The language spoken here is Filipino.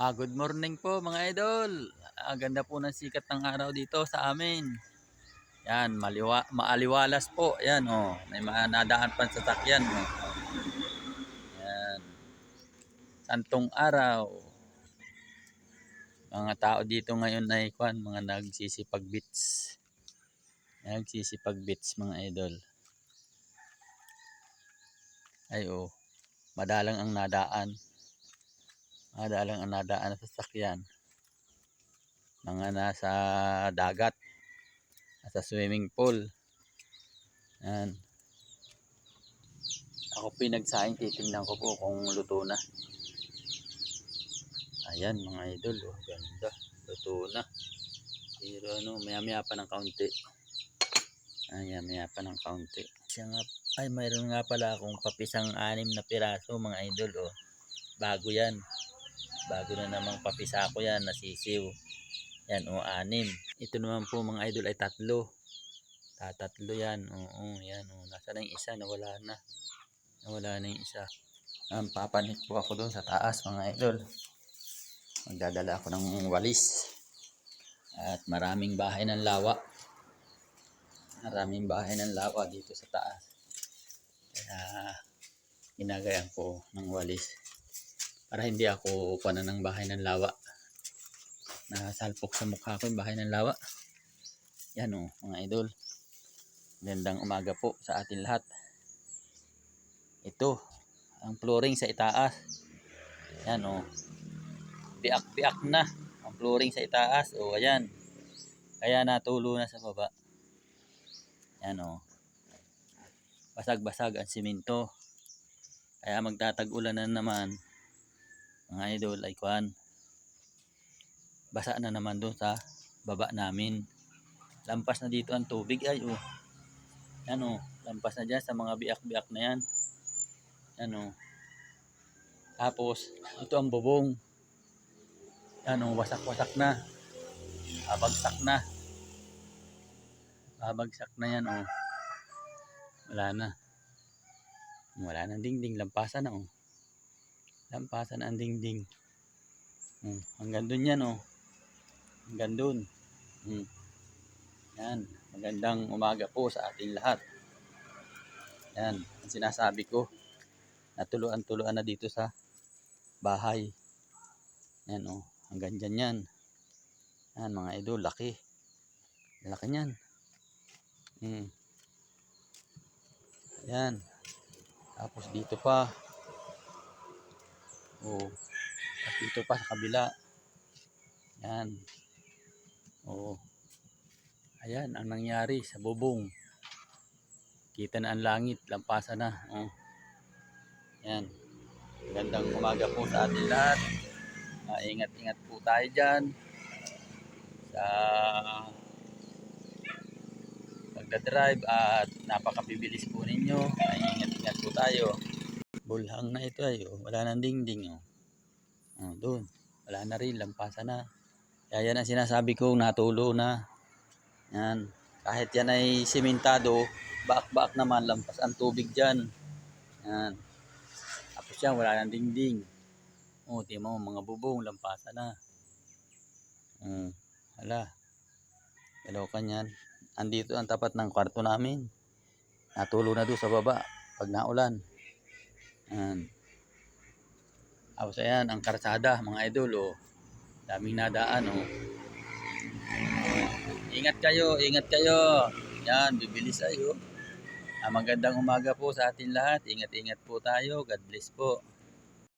Good morning po mga idol. Ganda po ng sikat ng araw dito sa amin. Yan, maaliwalas po. Yan oh, may nadaan pa sa sasakyan. Oh. Yan. Santong araw. Mga tao dito ngayon ay mga nagsisipag beats. Nagsisipag beats mga idol. Ay oh, madalang ang nadaan. Madalang ang nadaan sa sasakyan. Mga nasa dagat. Sa swimming pool. Yan. Ako pinagsaing, titingnan ko po kung luto na. Ayan mga idol, oh, ganda. Luto na. Pero ano, maya pa ng kaunti. Ayan, maya pa ng kaunti. Ay, mayroon nga pala akong papisang 6 na piraso mga idol. Oh. Bago yan. Bago na namang papisa ko yan, nasisiw. Yan, o 6. Ito naman po mga idol ay 3. Tatlo yan. Oo, yan. Oh. Nasa na yung isa? Nawala na. Nawala na yung isa. Papanit po ako doon sa taas mga idol. Magdadala ako ng walis. At maraming bahay ng lawa. Maraming bahay ng lawa dito sa taas. Kaya ginagayan ko ng walis. Para hindi ako kuwanan ng bahay ng lawa. Nasalpok sa mukha ko yung bahay ng lawa. Yan o mga idol. Gandang umaga po sa atin lahat. Ito, ang flooring sa itaas. Yan o. Biak-biak na ang flooring sa itaas. O ayan. Kaya natulo na sa baba. Yan o. Basag-basag ang simento. Kaya magtatag-ulan na naman. Mga idol ay kuhan. Basa na naman doon sa baba namin. Lampas na dito ang tubig ay o. Yan o. Lampas na dyan sa mga biak-biak na yan. Yan o. Tapos ito ang bubong. Yan o. Wasak-wasak na. Babagsak na. Babagsak na yan o. Wala na. Wala na dingding. Lampasan na o. Lampasan na ang dingding. Hanggang dun yan o. Hanggang dun. Yan. Magandang umaga po sa ating lahat. Yan. Ang sinasabi ko. Natuluan-tuluan na dito sa bahay. Yan o. Hanggang dyan yan. Yan mga idol. Laki. Laki niyan. Yan. Tapos dito pa. Oh. Tapos dito pa sa kabila. Yan. Oh. Ayan ang nangyari sa bubong. Kita na ang langit, lampasan na. Oh. Yan. Magandang umaga po sa atin lahat. Ingat-ingat po tayo dyan sa pagdadrive at napakabibilis po ninyo. Ingat-ingat po tayo. Bulhang na ito ay wala nang dingding. Doon. Wala na rin, lampasan na. Kaya yan ang sinasabi ko, natulo na. Yan. Kahit yan ay simentado, baak-baak naman, lampas ang tubig dyan. Yan. Tapos yan, wala nang dingding. Tingnan mo, mga bubong, lampasan na. Hala. Kalokan yan. Andito ang tapat ng kwarto namin. Natulo na doon sa baba pag naulan. Yan. Tapos ayan, ang karsada, mga idol. Oh. Daming nadaan. Oh. Ingat kayo, ingat kayo. Yan, bibilis tayo. Magandang umaga po sa atin lahat. Ingat-ingat po tayo. God bless po.